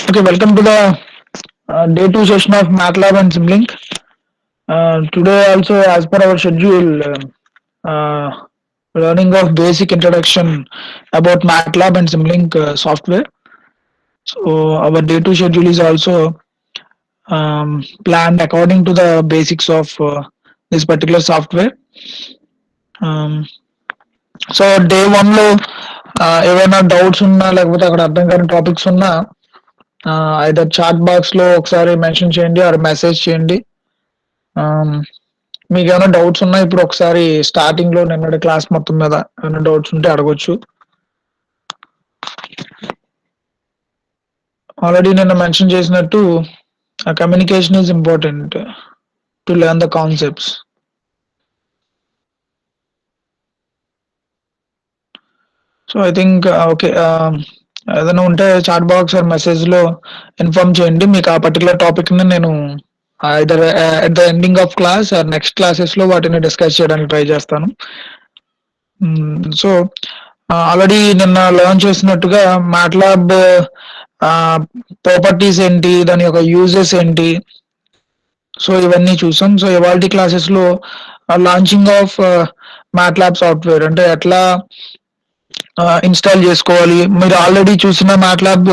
Okay, welcome to the day two session of MATLAB and Simlink. Today, also, as per our schedule, learning of basic introduction about MATLAB and Simlink software. So, our day two schedule is also planned according to the basics of this particular software. Um, so day one లో ఏవైనా doubts ఉన్నా లేకపోతే అక్కడ అర్థం కాని topics ఉన్నా either chat box లో ఒకసారి మెన్షన్ చేయండి ఆర్ మెసేజ్ చేయండి. మీకు ఏమైనా డౌట్స్ ఉన్నా ఇప్పుడు ఒకసారి స్టార్టింగ్ లో నిన్నటి క్లాస్ మొత్తం మీద ఏమైనా డౌట్స్ ఉంటే అడగొచ్చు. ఆల్రెడీ నిన్న మెన్షన్ చేసినట్టు communication is important to learn the concepts. So I think okay, ఏదైనా ఉంటే చాట్ బాక్స్ ఆర్ మెసేజ్ లో ఇన్ఫార్మ్ చేయండి. మీకు ఆ పర్టికులర్ టాపిక్ ని నేను either at the ending of class or next classes లో వాటిని డిస్కస్ చేయడానికి ట్రై చేస్తాను. సో ఆల్రెడీ నిన్న లర్న్ చేసినట్టుగా మ్యాట్లాబ్ ప్రాపర్టీస్ ఏంటి, దాని యొక్క యూజెస్ ఏంటి, సో ఇవన్నీ చూసాం. సో ఇవాళ క్లాసెస్ లో లాంచింగ్ ఆఫ్ మ్యాట్లాబ్ సాఫ్ట్వేర్ అంటే ఎట్లా ఇన్స్టాల్ చేసుకోవాలి. మీరు ఆల్రెడీ చూసిన మ్యాట్లాబ్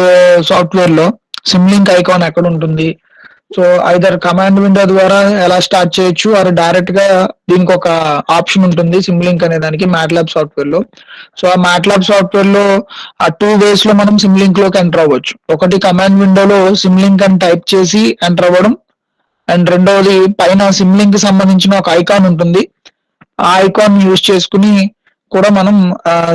సాఫ్ట్వేర్ లో సిమ్లింక్ ఐకాన్ ఎక్కడ ఉంటుంది, సో ఐదర్ కమాండ్ విండో ద్వారా ఎలా స్టార్ట్ చేయొచ్చు ఆర్ డైరెక్ట్ గా దీనికి ఒక ఆప్షన్ ఉంటుంది సిమ్లింక్ అనే దానికి మ్యాట్లాబ్ సాఫ్ట్వేర్ లో. సో ఆ మ్యాట్లాబ్ సాఫ్ట్వేర్ లో ఆ టూ వేస్ లో మనం సిమ్లింక్ లోకి ఎంటర్ అవ్వచ్చు. ఒకటి కమాండ్ విండోలో సిమ్లింక్ అని టైప్ చేసి ఎంటర్ అవ్వడం, అండ్ రెండవది పైన సిమ్లింక్ కి సంబంధించిన ఒక ఐకాన్ ఉంటుంది, ఆ ఐకాన్ యూజ్ చేసుకుని కూడా మనం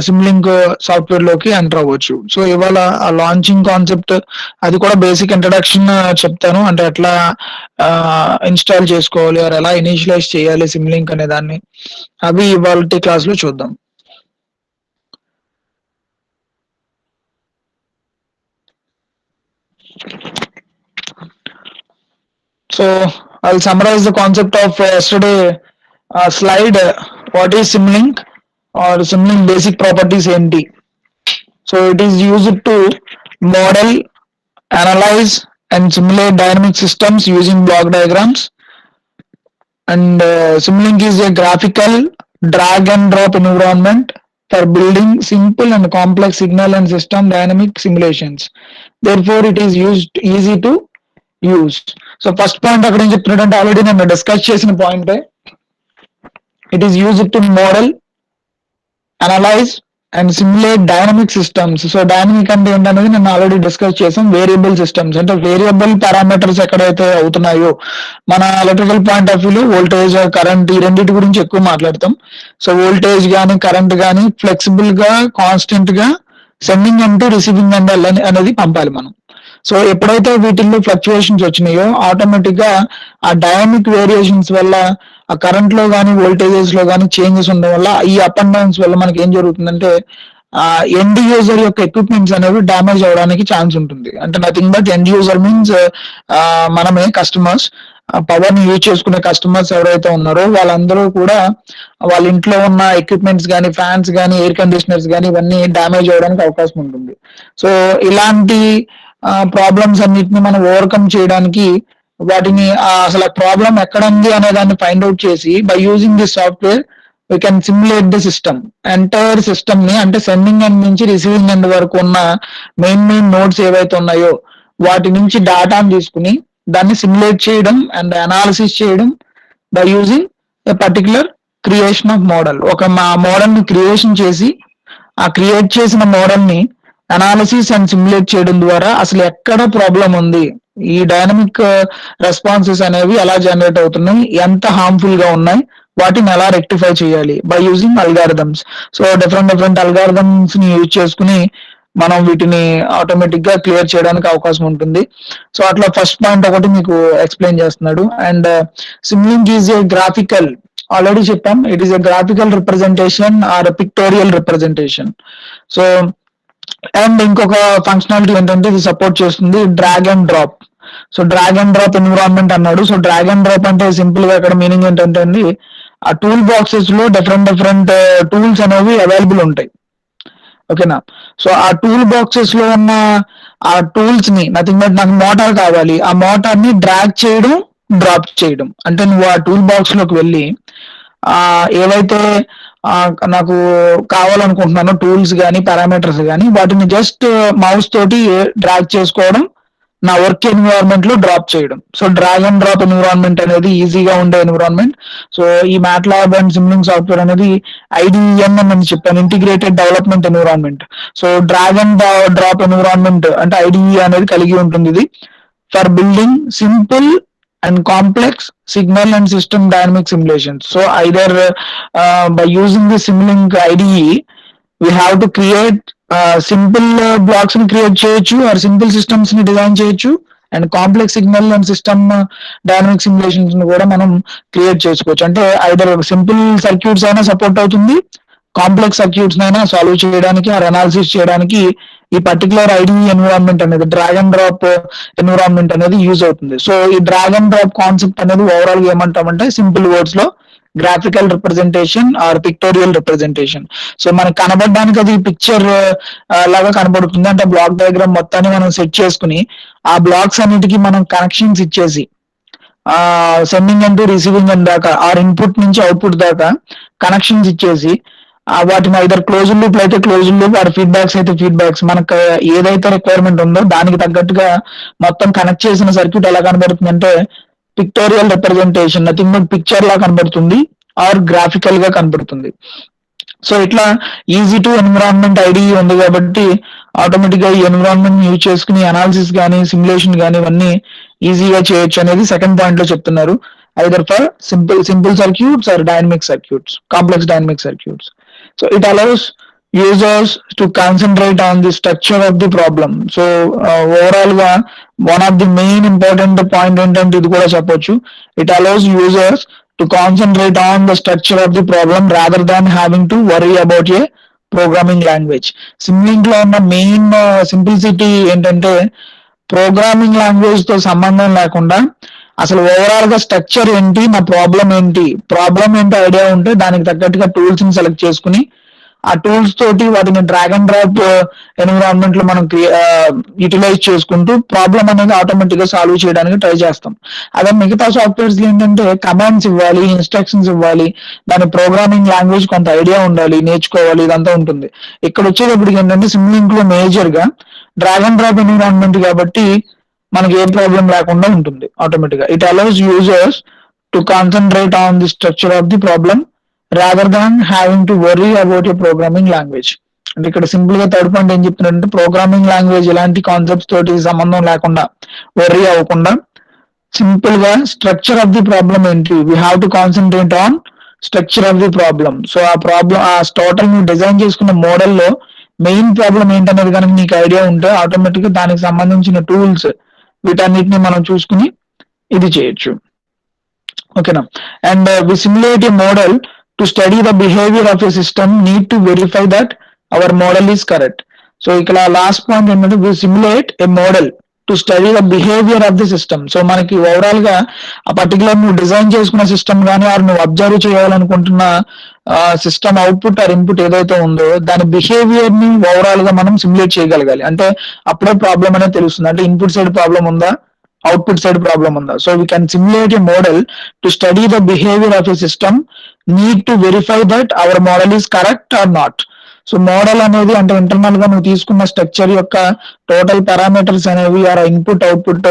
సిమ్లింక్ సాఫ్ట్వేర్ లోకి ఎంటర్ అవ్వచ్చు. సో ఇవాళ ఆ లాంచింగ్ కాన్సెప్ట్ అది కూడా బేసిక్ ఇంట్రడక్షన్ చెప్తాను, అంటే ఎట్లా ఇన్స్టాల్ చేసుకోవాలి ఆర్ ఎలా ఇనిషియలైజ్ చేయాలి సిమ్లింక్ అనే దాన్ని, అవి ఇవాళ క్లాస్ లో చూద్దాం. So I'll summarize the concept of yesterday slide. What is Simlink or Simlink basic properties ఏంటి? So it is used to model, analyze and simulate dynamic systems using block diagrams. And Simlink is a graphical drag and drop environment for building simple and complex signal and system dynamic simulations. Therefore it is used easy to use. So first point అక్కడ ఏం చెప్తున్నాడంటే already నేను discuss చేసిన పాయింటే, it is use to model, analyse and simulate dynamic systems. So dynamic అంటే ఏంటనేది నేను already discuss చేసాం. వేరియబుల్ సిస్టమ్స్ అంటే వేరియబుల్ పారామీటర్స్ ఎక్కడైతే అవుతున్నాయో, మన ఎలక్ట్రికల్ పాయింట్ ఆఫ్ వ్యూలో వోల్టేజ్, కరెంట్ ఈ రెండింటి గురించి ఎక్కువ మాట్లాడతాం. సో వోల్టేజ్ కానీ కరెంట్ కానీ ఫ్లెక్సిబుల్ గా కాన్స్టెంట్ గా సెండింగ్ అండ్ రిసీవింగ్ అండ్ అనేది పంపాలి మనం. సో ఎప్పుడైతే వీటిల్లో ఫ్లక్చుయేషన్స్ వచ్చినాయో ఆటోమేటిక్ గా ఆ డైనమిక్ వేరియేషన్స్ వల్ల ఆ కరెంట్ లో కానీ వోల్టేజెస్ లో కానీ చేంజెస్ ఉండడం వల్ల ఈ అప్ అండ్ డౌన్స్ వల్ల మనకి ఏం జరుగుతుందంటే ఎండ్ యూజర్ యొక్క ఎక్విప్మెంట్స్ అనేవి డ్యామేజ్ అవడానికి ఛాన్స్ ఉంటుంది. అంటే nothing but end user means మనమే కస్టమర్స్, పవర్ ని యూజ్ చేసుకునే కస్టమర్స్ ఎవరైతే ఉన్నారో వాళ్ళందరూ కూడా వాళ్ళ ఇంట్లో ఉన్న ఎక్విప్మెంట్స్ కానీ ఫ్యాన్స్ కానీ ఎయిర్ కండిషనర్స్ కానీ ఇవన్నీ డ్యామేజ్ అవడానికి అవకాశం ఉంటుంది. సో ఇలాంటి ప్రాబ్లమ్స్ అన్నిటిని మనం ఓవర్కమ్ చేయడానికి వాటిని అసలు ప్రాబ్లం ఎక్కడ ఉంది అనే దాన్ని ఫైండ్ అవుట్ చేసి by using this software we can simulate the system, entire system ని, అంటే సెండింగ్ ఎండ్ నుంచి రిసీవింగ్ ఎండ్ వరకు ఉన్న మెయిన్ నోడ్స్ ఏవైతే ఉన్నాయో వాటి నుంచి డేటాను తీసుకుని దాన్ని సిమ్యులేట్ చేయడం అండ్ అనాలిసిస్ చేయడం by using a particular creation of model. ఒక మోడల్ ని క్రియేషన్ చేసి ఆ క్రియేట్ చేసిన మోడల్ ని అనాలిసిస్ అండ్ సిమ్యులేట్ చేయడం ద్వారా అసలు ఎక్కడ ప్రాబ్లం ఉంది, ఈ డైనమిక్ రెస్పాన్సెస్ అనేవి ఎలా జనరేట్ అవుతున్నాయి, ఎంత హార్మ్ఫుల్ గా ఉన్నాయి, వాటిని ఎలా రెక్టిఫై చేయాలి by using algorithms. So different algorithms ని యూజ్ చేసుకుని మనం వీటిని ఆటోమేటిక్ గా క్లియర్ చేయడానికి అవకాశం ఉంటుంది. సో అట్లా ఫస్ట్ పాయింట్ ఒకటి మీకు ఎక్స్ప్లెయిన్ చేస్తున్నాడు. And Simulink is a graphical, already చెప్పాం, it is a graphical representation or pictorial representation. So and ఇంకొక ఫంక్షనాలిటీ ఏంటంటే ఇది సపోర్ట్ చేస్తుంది drag and drop. So drag and drop environment అన్నాడు. సో డ్రాగ్ అండ్ డ్రాప్ అంటే simple గా ఇక్కడ meaning ఏంటంటే అండి, ఆ టూల్ బాక్సెస్ లో డిఫరెంట్ టూల్స్ అనేవి అవైలబుల్ ఉంటాయి. ఓకేనా. సో ఆ టూల్ బాక్సెస్ లో ఉన్న ఆ టూల్స్ ని నథింగ్ బట్ నాకు మోటార్ కావాలి, ఆ మోటార్ ని డ్రాగ్ చేయడం, డ్రాప్ చేయడం. అంటే నువ్వు ఆ టూల్ బాక్స్ లోకి వెళ్ళి ఆ ఏవైతే ఆ, నాకు కావాలనుకుంటున్నానో టూల్స్ కానీ పారామీటర్స్ కానీ వాటిని జస్ట్ మౌస్ తోటి డ్రాగ్ చేసుకోవడం, నా వర్క్ ఎన్విరాన్మెంట్ లో డ్రాప్ చేయడం. So drag and drop environment అనేది ఈజీగా ఉండే ఎన్విరాన్మెంట్. సో ఈ మ్యాట్లాబ్ అండ్ సిమ్లింగ్ సాఫ్ట్వేర్ అనేది ఐడిఎం అని చెప్పాను, integrated development environment. So drag and drop environment అంటే ఐడిఈ అనేది కలిగి ఉంటుంది ఇది for building simple and complex signal and system dynamic simulations. So either by using the Simulink IDE, we have to create simple blocks ni create cheyochu or simple systems ni design cheyochu, and complex signal and system dynamic simulations ni kuda manam create chesukochu. Ante either simple circuits aina support avutundi, complex circuits అయినా solve చేయడానికి or analysis చేయడానికి ఈ particular ID environment అనేది drag and drop environment అనేది use అవుతుంది. So ఈ drag and drop concept అనేది overall గా ఏమంటామంటే సింపుల్ వర్డ్స్ లో graphical representation or pictorial representation. So మనకి కనబడడానికి అది పిక్చర్ లాగా కనబడుతుంది. అంటే బ్లాక్ డయాగ్రామ్ మొత్తాన్ని మనం సెట్ చేసుకుని ఆ బ్లాక్స్ అన్నిటికీ మనం కనెక్షన్స్ ఇచ్చేసి సెండింగ్ అండ్ రిసీవింగ్ అండ్ దాకా ఆర్ ఇన్పుట్ నుంచి అవుట్పుట్ దాకా కనెక్షన్స్ ఇచ్చేసి వాటిని ఐదర్ క్లోజ్ లూప్ అయితే క్లోజ్ లూప్ ఆర్ ఫీడ్బ్యాక్స్ అయితే ఫీడ్బ్యాక్స్ మనకు ఏదైతే రిక్వైర్మెంట్ ఉందో దానికి తగ్గట్టుగా మొత్తం కనెక్ట్ చేసిన సర్క్యూట్ ఎలా కనబడుతుంది అంటే pictorial representation, nothing but picture లా కనబడుతుంది ఆర్ గ్రాఫికల్ గా కనబడుతుంది. సో ఇట్లా ఈజీ టు ఎన్విరాన్మెంట్ ఐడి ఉంది కాబట్టి ఆటోమేటిక్ గా ఈ ఎన్విరాన్మెంట్ యూజ్ చేసుకుని అనాలిసిస్ కానీ సిమ్యులేషన్ కానీ ఇవన్నీ ఈజీగా చేయొచ్చు అనేది సెకండ్ పాయింట్ లో చెప్తున్నారు. Either for simple circuits or dynamic circuits, complex dynamic circuits. So it allows users to concentrate on the structure of the problem. So overall గా one of the main important point ఏంటంటే ఇది కూడా చెప్పొచ్చు, it allows users to concentrate on the structure of the problem rather than having to worry about a programming language. Simulink లో ఉన్న main simplicity ఏంటంటే programming language తో సంబంధం లేకుండా అసలు ఓవరాల్ గా స్ట్రక్చర్ ఏంటి, నా ప్రాబ్లం ఏంటో ఐడియా ఉంటే దానికి తగ్గట్టుగా టూల్స్ ని సెలెక్ట్ చేసుకుని ఆ టూల్స్ తోటి వాటిని డ్రాగ్ అండ్ డ్రాప్ ఎన్విరాన్మెంట్ లో మనం యూటిలైజ్ చేసుకుంటూ ప్రాబ్లం అనేది ఆటోమేటిక్ గా సాల్వ్ చేయడానికి ట్రై చేస్తాం. అదే మిగతా సాఫ్ట్వేర్స్ ఏంటంటే కమాండ్స్ ఇవ్వాలి, ఇన్స్ట్రక్షన్స్ ఇవ్వాలి, దాని ప్రోగ్రామింగ్ లాంగ్వేజ్ కొంత ఐడియా ఉండాలి, నేర్చుకోవాలి, ఇదంతా ఉంటుంది. ఇక్కడ వచ్చేటప్పటికి ఏంటంటే సిమ్లింక్ లో మేజర్ గా డ్రాగ్ అండ్ డ్రాప్ ఎన్విరాన్మెంట్ కాబట్టి మనకి ఏ ప్రాబ్లం లేకుండా ఉంటుంది ఆటోమేటిక్ గా. It allows users to concentrate on the structure of the problem rather than having to worry about a programming language. అంటే ఇక్కడ సింపుల్ గా థర్డ్ పాయింట్ ఏం చెప్తున్నారంటే ప్రోగ్రామింగ్ లాంగ్వేజ్ ఇలాంటి కాన్సెప్ట్స్ తోటి సంబంధం లేకుండా వర్రీ అవ్వకుండా సింపుల్ గా స్ట్రక్చర్ ఆఫ్ ది ప్రాబ్లం ఏంటి, we have to concentrate on structure of the problem. So ఆ ప్రాబ్లం ఆ టోటల్ నువ్వు డిజైన్ చేసుకున్న మోడల్లో మెయిన్ ప్రాబ్లం ఏంటనేది కనుక నీకు ఐడియా ఉంటే ఆటోమేటిక్ గా దానికి సంబంధించిన టూల్స్ వీటన్నిటిని మనం చూసుకుని ఇది చేయొచ్చు. ఓకేనా. And we simulate a model to study the behaviour of a system, need to verify that our model is correct. So ఇక్కడ లాస్ట్ పాయింట్ ఏంటంటే we simulate a model to study the behaviour of the system. So మనకి overall గా ఆ particular నువ్వు design చేసుకున్న system కానీ are నువ్వు observe చేయాలనుకుంటున్న సిస్టమ్ అవుట్పుట్ ఆర్ ఇన్పుట్ ఏదైతే ఉందో దాని బిహేవియర్ ని ఓవరాల్ గా మనం సిమ్యులేట్ చేయగలగాలి. అంటే అప్పుడే ప్రాబ్లం అనేది తెలుస్తుంది, అంటే ఇన్పుట్ సైడ్ ప్రాబ్లం ఉందా, అవుట్పుట్ సైడ్ ప్రాబ్లం ఉందా. So we can simulate a model to study the behaviour of a system, need to verify that our model is correct or not. So model అనేది అంటే internal గా నువ్వు తీసుకున్న structure యొక్క total parameters అనేవి are input output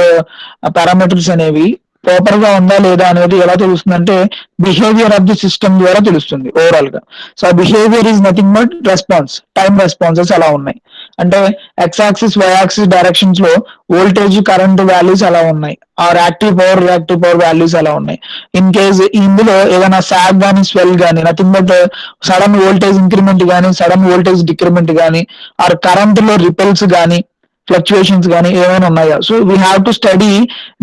parameters అనేవి proper గా ఉందా లేదా అనేది ఎలా తెలుస్తుంది అంటే బిహేవియర్ ఆఫ్ ది సిస్టమ్ ద్వారా తెలుస్తుంది ఓవరాల్ గా. So behaviour is nothing but response, time responses ఎలా ఉన్నాయి అంటే X axis Y axis directions లో వోల్టేజ్ కరెంట్ వాల్యూస్ ఎలా ఉన్నాయి, or active power reactive power values ఎలా ఉన్నాయి. ఇన్ కేస్ ఇందులో ఏదైనా సాగ్ కానీ స్వెల్ కానీ nothing but sudden voltage increment కానీ సడన్ వోల్టేజ్ డిక్రిమెంట్ కానీ ఆర్ కరెంట్ లో రిపెల్స్ కానీ ఫ్లక్చుయేషన్స్ కానీ ఏమైనా ఉన్నాయా. So we have to study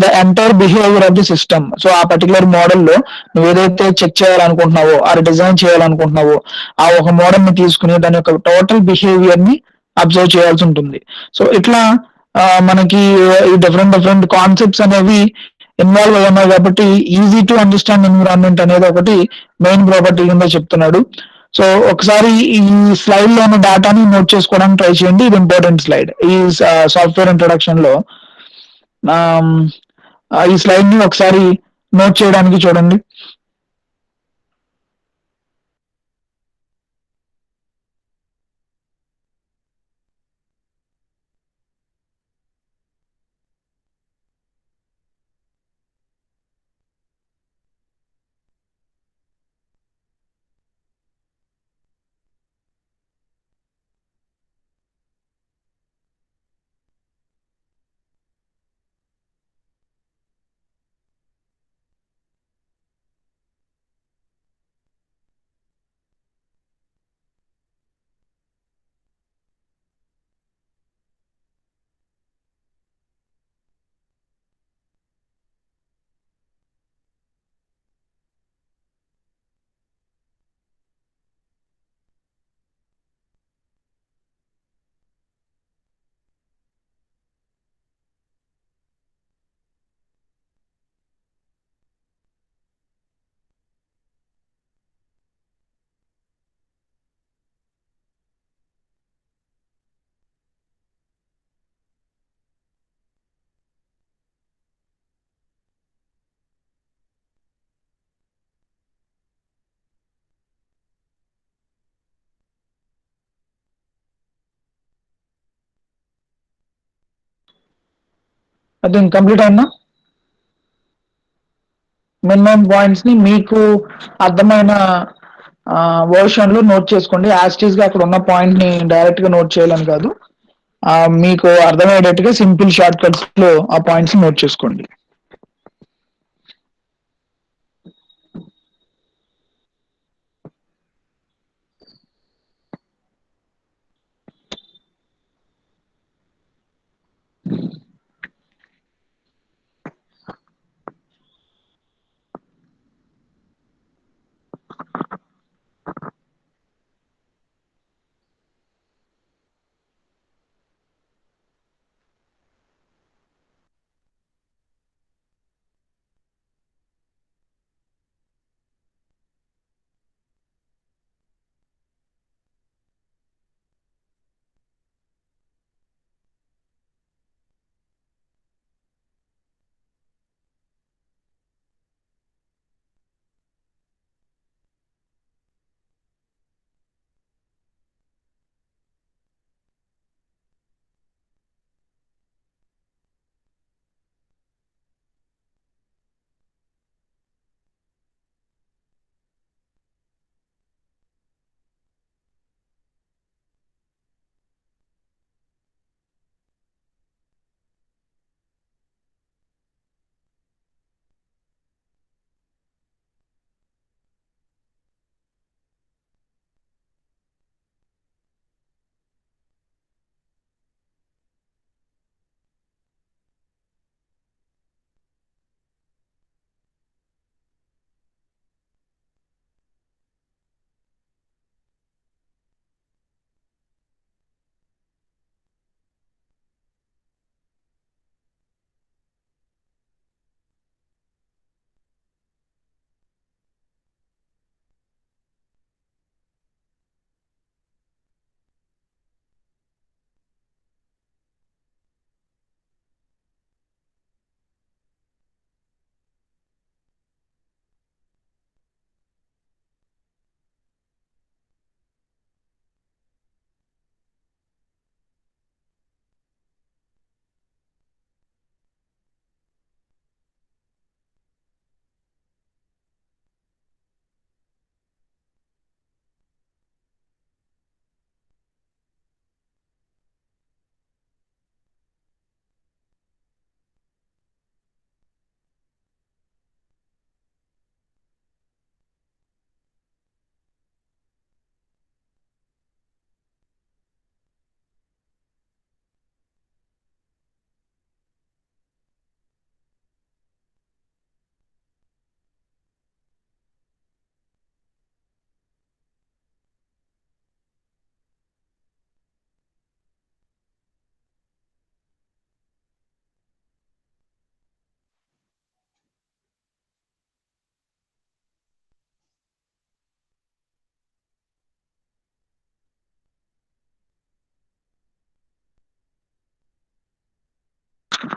the entire behaviour of the system. So ఆ పర్టికులర్ మోడల్లో నువ్వు ఏదైతే చెక్ చేయాలనుకుంటున్నావో ఆర్ డిజైన్ చేయాలనుకుంటున్నావో ఆ ఒక మోడల్ ని తీసుకుని దాని యొక్క టోటల్ బిహేవియర్ ని అబ్జర్వ్ చేయాల్సి ఉంటుంది. సో ఇట్లా మనకి ఈ డిఫరెంట్ కాన్సెప్ట్స్ అనేవి ఇన్వాల్వ్ అయ్యాయి కాబట్టి ఈజీ టు అండర్స్టాండ్ ఎన్విరాన్మెంట్ అనేది ఒకటి మెయిన్ ప్రాపర్టీ కింద చెప్తున్నాడు. సో ఒకసారి ఈ స్లైడ్ లో ఉన్న డేటాని నోట్ చేసుకోవడానికి ట్రై చేయండి. ఇది ఇంపార్టెంట్ స్లైడ్. ఈ సాఫ్ట్వేర్ ఇంట్రొడక్షన్ లో ఆమ్, ఈ స్లైడ్ ని ఒకసారి నోట్ చేయడానికి చూడండి. అది కంప్లీట్ అయిందా? మినిమం పాయింట్స్ ని మీకు అర్థమైన వర్షన్ లో నోట్ చేసుకోండి. యాస్టీస్ గా అక్కడ ఉన్న పాయింట్ ని డైరెక్ట్ గా నోట్ చేయాలని కాదు, మీకు అర్థమయ్యేటట్టుగా సింపుల్ షార్ట్ కట్స్ లో ఆ పాయింట్స్ నోట్ చేసుకోండి.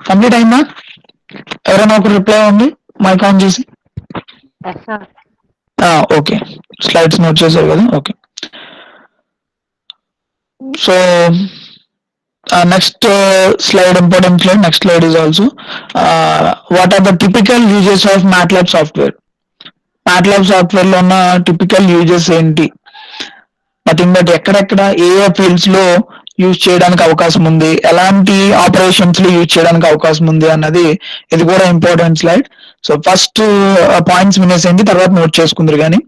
కంప్లీట్ అయిందా? ఎవరైనా ఒకరు రిప్లై ఉంది మైక్ ఆన్ చేసి. Yes, sir. Okay, slides note చేశారు కదా, okay. So next slide, important slide, next slide is also what are the typical uses of MATLAB software. MATLAB software లో ఉన్న టిపికల్ యూజెస్ ఏంటి? నథింగ్ బట్ ఎక్కడెక్కడ ఏ ఏ fields లో use చేయడానికి అవకాశం ఉంది, ఎలాంటి ఆపరేషన్స్ లో యూజ్ చేయడానికి అవకాశం ఉంది అన్నది ఇది కూడా important slide. So first points వినేసేయండి, తర్వాత నోట్ చేసుకుందరు కానీ.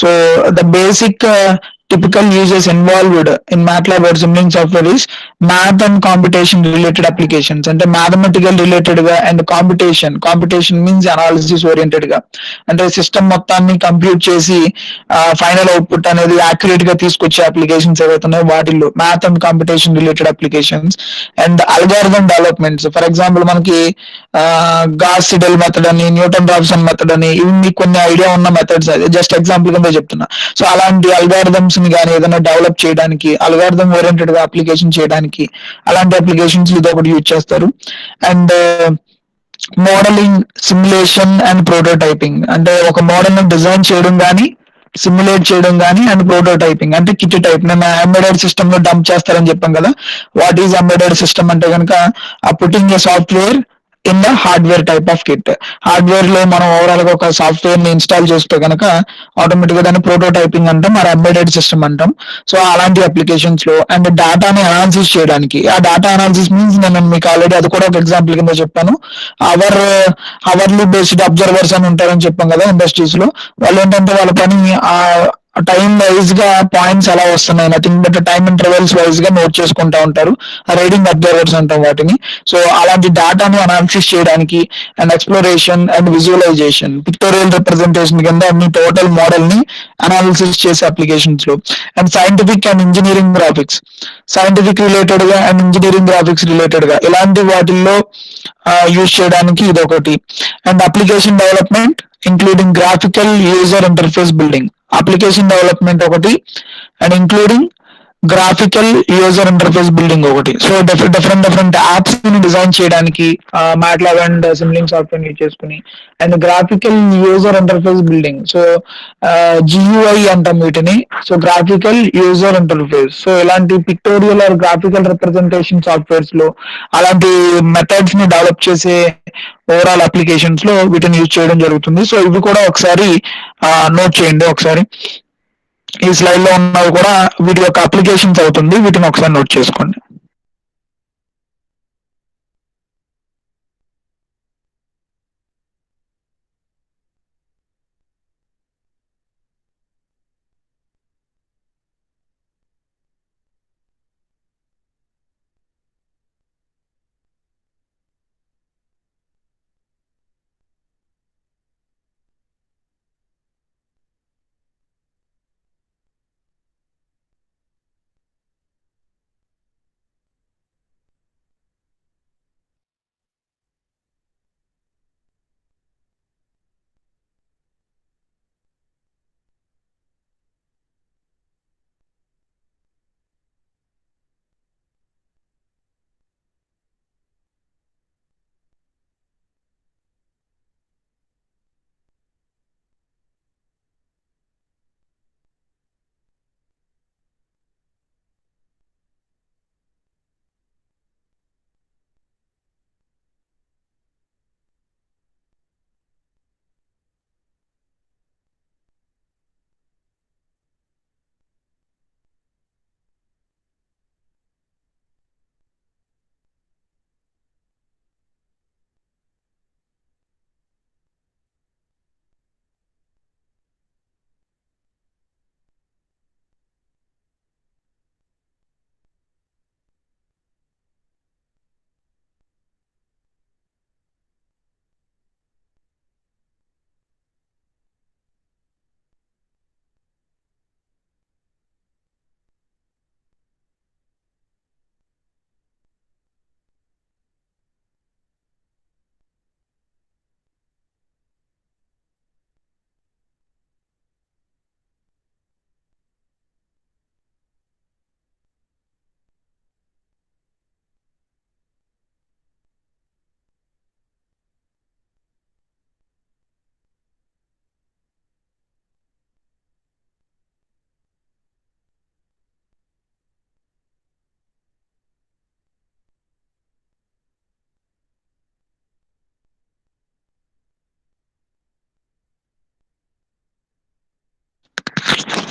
So the basic typical uses involved in MATLAB or Simulink software is math and computation related applications. అంటే mathematical related గా and computation means analysis oriented గా, అంటే సిస్టమ్ మొత్తాన్ని compute చేసి ఫైనల్ అవుట్పుట్ అనేది యాక్యురేట్ గా తీసుకొచ్చే అప్లికేషన్స్ ఏవైతే ఉన్నాయో వాటిల్లో math and competition related applications. And algorithm developments, for example మనకి గాస్ సిడెల్ మెథడ్ అని, న్యూటన్ రాప్సన్ మెథడ్ అని, ఇవి మీకు కొన్ని ఐడియా ఉన్న మెథడ్స్, అది జస్ట్ ఎగ్జాంపుల్ కింద చెప్తున్నా. సో అలాంటి అల్గారిథమ్స్ ని కానీ ఏదైనా డెవలప్ చేయడానికి, అల్గారిథం ఓరియంటెడ్ గా అప్లికేషన్ చేయడానికి, అలాంటి అప్లికేషన్స్ ఇది ఒకటి యూజ్ చేస్తారు. And modelling, simulation and prototyping, అంటే ఒక మోడల్ ని డిజైన్ చేయడం కానీ, సిమ్యులేట్ చేయడం కానీ, అండ్ ప్రోటోటైపింగ్ అంటే కిట్ టైప్. నేను ఎంబెడెడ్ సిస్టమ్ లో డంప్ చేస్తారని చెప్పాం కదా, వాట్ ఈజ్ ఎంబెడెడ్ సిస్టమ్ అంటే కనుక ఆ putting a software in the hardware type of kit. Hardware లో మనం ఓవరాల్ గా ఒక సాఫ్ట్వేర్ ని ఇన్స్టాల్ చేస్తే కనుక ఆటోమేటిక్ గా దాన్ని ప్రోటోటైపింగ్ అంటాం, మరి ఎంబెడెడ్ సిస్టమ్ అంటాం. సో అలాంటి అప్లికేషన్స్ లో అండ్ డేటాని అనాలిసిస్ చేయడానికి, ఆ డేటా అనాలిసిస్ మీన్స్ నేను మీకు ఆల్రెడీ అది కూడా ఒక ఎగ్జాంపుల్ కింద చెప్పాను. అవర్ అవర్లీ బేస్డ్ అబ్జర్వర్స్ అని ఉంటారని చెప్పాం కదా ఇండస్ట్రీస్ లో. వాళ్ళు ఏంటంటే వాళ్ళ పని ఆ టైం వైజ్ గా పాయింట్స్ ఎలా వస్తున్నాయి, nothing but time intervals wise గా నోట్ చేసుకుంటా ఉంటారు, రైడింగ్ అబ్జర్వర్స్ అంటాం వాటిని. సో అలాంటి డేటాని అనాలిసిస్ చేయడానికి and exploration and visualization, pictorial representation కింద అన్ని టోటల్ మోడల్ ని అనాలిసిస్ చేసే అప్లికేషన్స్ లో. And scientific and engineering graphics, scientific related గా అండ్ ఇంజనీరింగ్ గ్రాఫిక్స్ రిలేటెడ్ గా ఇలాంటి వాటిల్లో యూజ్ చేయడానికి ఇది ఒకటి. And application development including graphical user interface building, application development ఒకటి and including graphical user interface building ఒకటి. సో డిఫరెంట్ యాప్స్ ని డిజైన్ చేయడానికి MATLAB and Simulink software use చేసుకుని, and graphical user interface building, so GUI అంటాం వీటిని. So graphical user interface, so ఇలాంటి pictorial or graphical representation softwares లో అలాంటి methods ని డెవలప్ చేసే ఓవరాల్ అప్లికేషన్స్ లో వీటిని యూజ్ చేయడం జరుగుతుంది. సో ఇవి కూడా ఒకసారి నోట్ చేయండి. ఒకసారి ఈ స్లైడ్ లో ఉన్నవి కూడా వీటి యొక్క అప్లికేషన్స్ అవుతుంది, వీటిని ఒకసారి నోట్ చేసుకోండి.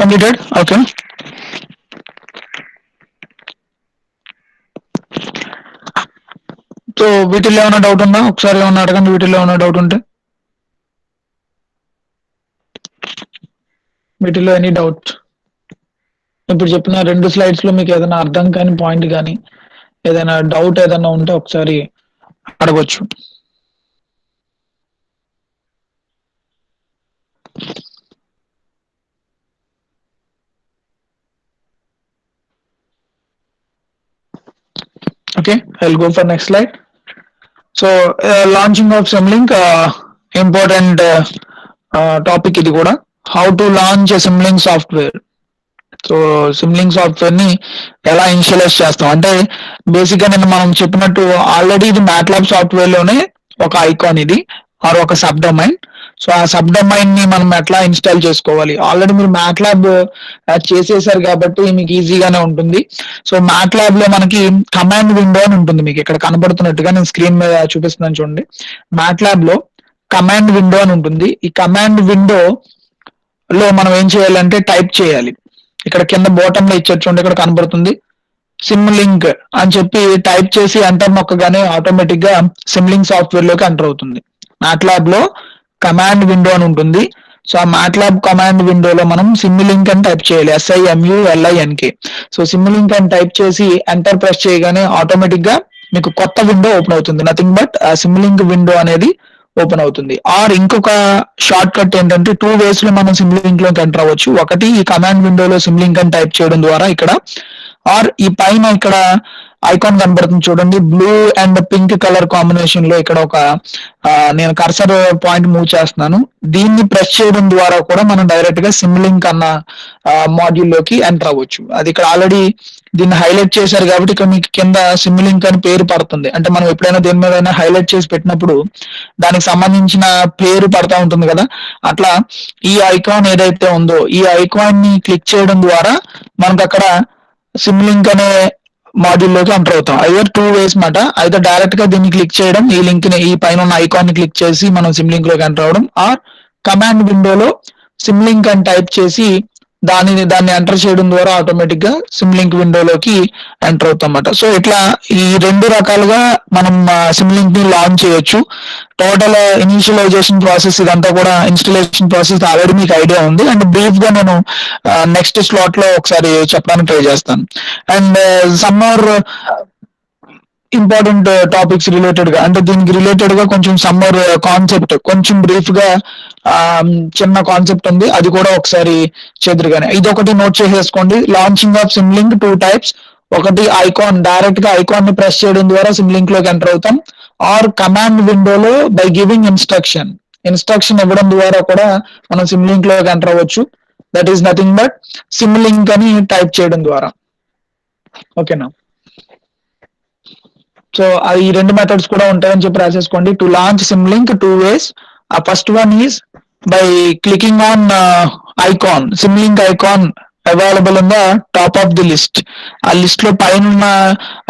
completed? Okay. సో వీటిల్లో ఏమైనా డౌట్ ఉందా? ఒకసారి ఏమైనా అడగండి వీటిల్లో ఏమైనా డౌట్ ఉంటే. వీటిల్లో ఎనీ డౌట్? ఇప్పుడు చెప్పిన 2 స్లైడ్స్ లో మీకు ఏదైనా అర్థం కాని పాయింట్ కానీ ఏదైనా డౌట్ ఏదైనా ఉంటే ఒకసారి అడగొచ్చు. Okay, I'll go for next slide. So launching of Simlink, important topic ఇది కూడా. How to launch a Simlink software. So Simulink software ని ఎలా ఇనిషియలైజ్ చేస్తాం అంటే బేసిక్ గా నేను మనం చెప్పినట్టు ఆల్రెడీ ఇది మ్యాట్లాబ్ సాఫ్ట్వేర్ లోనే ఒక ఐకాన్ ఇది ఆర్ ఒక సబ్ డొమైన్. సో ఆ సబ్ డొమైన్ ని మనం ఎట్లా ఇన్స్టాల్ చేసుకోవాలి, ఆల్రెడీ మీరు మ్యాట్లాబ్ చేసేసారు కాబట్టి మీకు ఈజీగానే ఉంటుంది. సో మ్యాట్లాబ్ లో మనకి కమాండ్ విండో అని ఉంటుంది, మీకు ఇక్కడ కనబడుతున్నట్టుగా నేను స్క్రీన్ మీద చూపిస్తున్నాను చూడండి. మ్యాట్లాబ్ లో కమాండ్ విండో అని ఉంటుంది. ఈ కమాండ్ విండో లో మనం ఏం చేయాలంటే టైప్ చేయాలి. ఇక్కడ కింద బాటమ్ లో ఇచ్చారు చూడండి, ఇక్కడ కనబడుతుంది సిమ్ లింక్ అని చెప్పి టైప్ చేసి ఎంటర్ నొక్కగానే ఆటోమేటిక్ గా సిమ్ లింక్ సాఫ్ట్వేర్ లోకి ఎంటర్ అవుతుంది. మ్యాట్లాబ్ లో కమాండ్ విండో అని ఉంటుంది. సో ఆ మ్యాట్లాబ్ కమాండ్ విండోలో మనం సిమ్ లింక్ అని టైప్ చేయాలి, SIMULINK. సో సిమ్ లింక్ అని టైప్ చేసి ఎంటర్ ప్రెస్ చేయగానే ఆటోమేటిక్ గా మీకు కొత్త విండో ఓపెన్ అవుతుంది. Nothing but SIM link window అనేది ఓపెన్ అవుతుంది. ఆర్ ఇంకొక షార్ట్ కట్ ఏంటంటే 2 వేస్ లో మనం సిమ్ లింక్ లోకి ఎంటర్ అవ్వచ్చు. ఒకటి ఈ కమాండ్ విండోలో సిమ్ లింక్ అని టైప్ చేయడం ద్వారా ఇక్కడ, ఆర్ ఈ పైన ఇక్కడ ఐకాన్ కనబడుతుంది చూడండి, blue and pink colour combination లో ఇక్కడ ఒక నేను కర్సర్ పాయింట్ మూవ్ చేస్తున్నాను, దీన్ని ప్రెస్ చేయడం ద్వారా కూడా మనం డైరెక్ట్ గా సిమ్ లింక్ అన్న మాడ్యూల్ లోకి ఎంటర్ అవ్వచ్చు. అది ఇక్కడ ఆల్రెడీ దీన్ని హైలైట్ చేశారు కాబట్టి ఇక్కడ మీకు కింద సిమ్ లింక్ అని పేరు పడుతుంది. అంటే మనం ఎప్పుడైనా దేని మీద హైలైట్ చేసి పెట్టినప్పుడు దానికి సంబంధించిన పేరు పడతా ఉంటుంది కదా, అట్లా ఈ ఐకాన్ ఏదైతే ఉందో ఈ ఐకాన్ ని క్లిక్ చేయడం ద్వారా మనకు అక్కడ సిమ్ లింక్ అనే మాడ్యూల్ లోకి ఎంటర్ అవుతాం. ఐదర్ 2 వేస్ మాట, అయితే డైరెక్ట్ గా దీన్ని క్లిక్ చేయడం, ఈ లింక్ ని ఈ పైన ఉన్న ఐకాన్ ని క్లిక్ చేసి మనం సిమ్ లింక్ లోకి ఎంటర్ అవడం, ఆర్ కమాండ్ విండోలో సిమ్ లింక్ అని టైప్ చేసి దాన్ని ఎంటర్ చేయడం ద్వారా ఆటోమేటిక్ గా సిమ్ లింక్ విండోలోకి ఎంటర్ అవుతాం అన్నమాట. సో ఇట్లా ఈ 2 రకాలుగా మనం సిమ్ లింక్ ని లాంచ్ చేయొచ్చు. టోటల్ ఇనిషియలైజేషన్ ప్రాసెస్ ఇదంతా కూడా ఇన్స్టలేషన్ ప్రాసెస్ ఆల్రెడీ మీకు ఐడియా ఉంది. అండ్ బ్రీఫ్ గా నేను నెక్స్ట్ స్లాట్ లో ఒకసారి చెప్పడానికి ట్రై చేస్తాను. And summer important topics related గా, అంటే దీనికి రిలేటెడ్ గా కొంచెం సమ్మర్ కాన్సెప్ట్ కొంచెం బ్రీఫ్ గా చిన్న కాన్సెప్ట్ ఉంది, అది కూడా ఒకసారి చెదురుగానే ఇది ఒకటి నోట్ చేసేసుకోండి. Launching of SIM link 2 types, ఒకటి ఐకాన్ డైరెక్ట్ గా ఐకాన్ ని ప్రెస్ చేయడం ద్వారా సిమ్ లింక్ లోకి ఎంటర్ అవుతాం, ఆర్ కమాండ్ విండోలో బై గివింగ్ ఇన్స్ట్రక్షన్ ఇవ్వడం ద్వారా కూడా మనం సిమ్ లింక్ లోకి ఎంటర్ అవ్వచ్చు. That is nothing but SIM link అని టైప్ చేయడం ద్వారా. ఓకేనా? సో ఈ 2 మెథడ్స్ కూడా ఉంటాయని చెప్పి రాసేసుకోండి. టు లాంచ్ సిమ్ లింక్ 2 వేస్. ఆ first one is by clicking on icon, SIM link icon available in the top of the list. ఆ లిస్ట్ లో పైన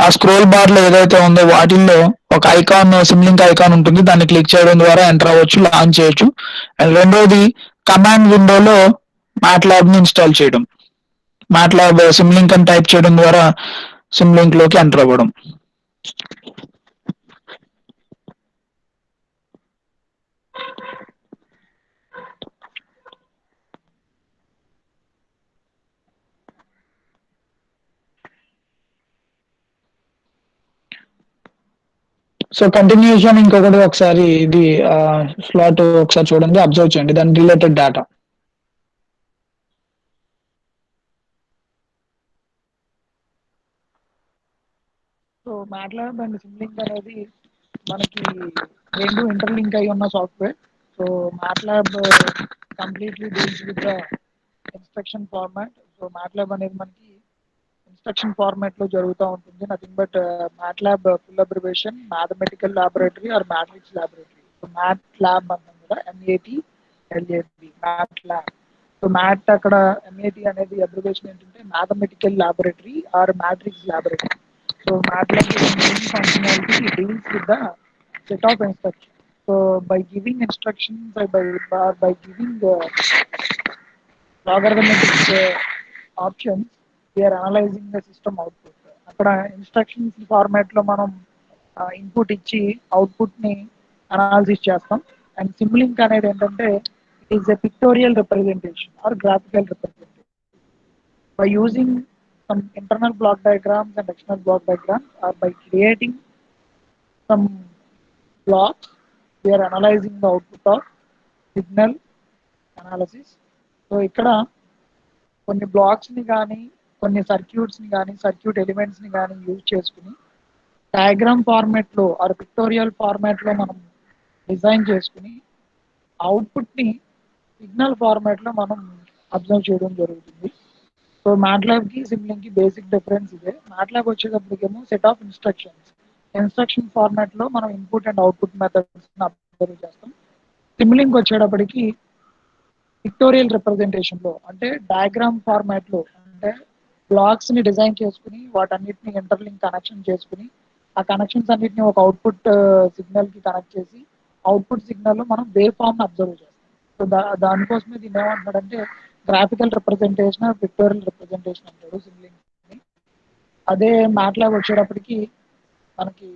ఆ స్క్రోల్ బార్ లో ఏదైతే ఉందో వాటిల్లో ఒక ఐకాన్ సిమ్ లింక్ ఐకాన్ ఉంటుంది, దాన్ని క్లిక్ చేయడం ద్వారా ఎంటర్ అవ్వచ్చు, లాంచ్ చేయొచ్చు. అండ్ రెండోది కమాండ్ విండోలో మ్యాట్లాబ్ ని ఇన్స్టాల్ చేయడం, మ్యాట్లాబ్ సిమ్ లింక్ అని టైప్ చేయడం ద్వారా సిమ్ లింక్ లోకి ఎంటర్ అవ్వడం. సో కంటిన్యూషన్ ఇంకొకటి ఒకసారి ఇది స్లాట్ ఒకసారి చూడండి, అబ్జర్వ్ చేయండి దాని related data. So MATLAB and Simulink అనేది మనకి 2 ఇంటర్లింక్ అయి ఉన్న software. So MATLAB completely deals with the instruction format. So MATLAB అనేది మనకి ఇన్స్ట్రక్షన్ ఫార్మాట్ లో జరుగుతూ ఉంటుంది. Nothing but MATLAB full abbreviation mathematical laboratory or matrix laboratory. So mat lab అంటాం కదా, MATLAB, MATLAB. So mat అక్కడ MAT అనేది abbreviation ఏంటంటే mathematical laboratory or matrix laboratory. So MATLAB main functionality deals with the set of instructions. So by giving instructions, by giving logarithmic options we are analysing the system output. అక్కడ instructions format లో మనం input ఇచ్చి output ని analysis చేస్తాం. And Simulink అనేది ఏంటంటే it is a pictorial representation or graphical representation by using some internal block diagrams and external block diagrams, or by creating some blocks we are analyzing the output of signal analysis. So ఇక్కడ కొన్ని blocks ని కానీ కొన్ని circuits ని కానీ circuit elements ని కానీ use చేసుకుని డయాగ్రామ్ ఫార్మాట్ లో ఆర్ పిక్టోరియల్ ఫార్మాట్ లో మనం డిజైన్ చేసుకుని అవుట్పుట్ ని సిగ్నల్ ఫార్మాట్ లో మనం అబ్జర్వ్ చేయడం జరుగుతుంది. సో మ్యాట్లాబ్ కి సిమ్లింగ్ కి బేసిక్ డిఫరెన్స్ ఇదే. మ్యాట్లాబ్ వచ్చేటప్పటికేమో సెట్ ఆఫ్ ఇన్స్ట్రక్షన్ ఫార్మాట్ లో మనం input and output methods observe చేస్తాం. సిమ్లింగ్ వచ్చేటప్పటికి పిక్టోరియల్ రిప్రజెంటేషన్ లో అంటే డయాగ్రామ్ ఫార్మాట్ లో అంటే బ్లాక్స్ ని డిజైన్ చేసుకుని వాటన్నిటిని ఇంటర్లింక్ కనెక్షన్ చేసుకుని ఆ కనెక్షన్స్ అన్నిటిని ఒక అవుట్పుట్ సిగ్నల్ కి కనెక్ట్ చేసి అవుట్పుట్ సిగ్నల్ లో మనం వేవ్ ఫామ్ అబ్జర్వ్ చేస్తాం. సో దానికోసమే దీన్ని ఏమంటున్నాడంటే గ్రాఫికల్ రిప్రజెంటేషన్ పిక్టోరియల్ రిప్రజెంటేషన్ అంటాడు సిమ్లింగ్ ని. అదే మ్యాట్లాబ్ వచ్చేటప్పటికి మనకి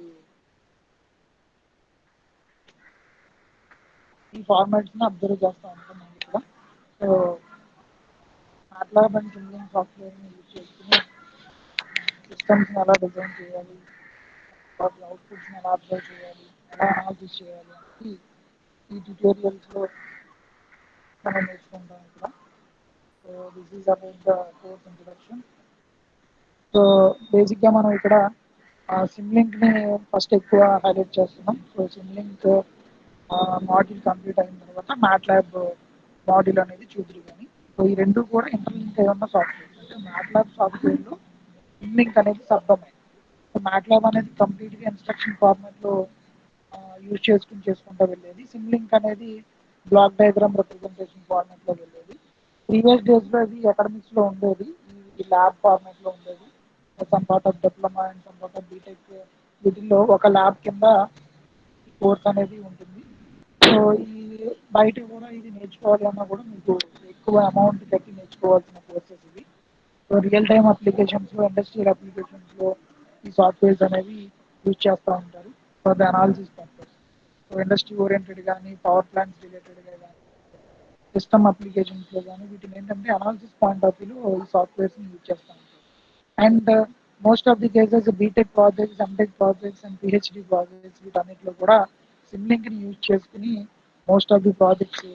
ఈ ఫార్మాట్స్ ని అబ్జర్వ్ చేస్తూ ఉంటాం ఇక్కడ. సో మ్యాట్లాబ్ అండ్ సిమ్లింగ్ సాఫ్ట్వేర్ ని యూజ్ చేసుకుని సిస్టమ్స్ ఎలా డిజైన్ చేయాలి, వాటి అవుట్పుట్స్ ఎలా అబ్జర్వ్ చేయాలి, ఎలా అనాలిసిస్ చేయాలి అనేది ఈ ట్యూటోరియల్స్ లో మనం నేర్చుకుంటాం ఇక్కడ. So this is about the course introduction. So బేసిక్గా మనం ఇక్కడ సిమ్లింక్ ని ఫస్ట్ ఎక్కువ హైలైట్ చేస్తున్నాం. సో సిమ్లింక్ మాడ్యూల్ కంప్లీట్ అయిన తర్వాత మ్యాట్లాబ్ మాడ్యూల్ అనేది చూద్దరు కానీ సో ఈ రెండు కూడా ఇంటర్లింక్ అయి ఉన్న సాఫ్ట్వేర్. అంటే మ్యాట్లాబ్ సాఫ్ట్వేర్లో సిమ్లింక్ అనేది సబ్డొమైన్. సో మ్యాట్లాబ్ అనేది కంప్లీట్గా ఇన్స్ట్రక్షన్ ఫార్మాట్లో యూజ్ చేసుకుంటూ వెళ్ళేది. సిమ్లింక్ అనేది బ్లాక్ డయాగ్రామ్ రిప్రజెంటేషన్ ఫార్మాట్లో వెళ్ళేది. ప్రీవియస్ డేస్లో ఇది అకాడమిక్స్లో ఉండేది, ఈ ల్యాబ్ ఫార్మాట్లో ఉండేది. Some part of diploma and some part of B Tech వీటిల్లో ఒక ల్యాబ్ కింద కోర్స్ అనేది ఉంటుంది. సో ఈ బయట కూడా ఇది నేర్చుకోవాలి అన్నా కూడా మీకు ఎక్కువ అమౌంట్ కట్టి నేర్చుకోవాల్సిన కోర్సెస్ ఇవి. సో రియల్ టైమ్ అప్లికేషన్స్లో ఇండస్ట్రియల్ అప్లికేషన్స్లో ఈ సాఫ్ట్వేర్స్ అనేవి యూజ్ చేస్తూ ఉంటారు for the analysis purpose. So industry oriented కానీ పవర్ ప్లాంట్స్ రిలేటెడ్గా కానీ సిస్టమ్ అప్లికేషన్స్లో కానీ వీటిని ఏంటంటే అనాలిసిస్ పాయింట్ ఆఫ్ వ్యూలో ఈ సాఫ్ట్వేర్స్ని యూజ్ చేస్తూ ఉంటారు. And most of the cases B Tech projects, M Tech projects and PhD projects వీటన్నిటిలో కూడా సిమ్లింక్ని యూజ్ చేసుకుని మోస్ట్ ఆఫ్ ది ప్రాజెక్ట్స్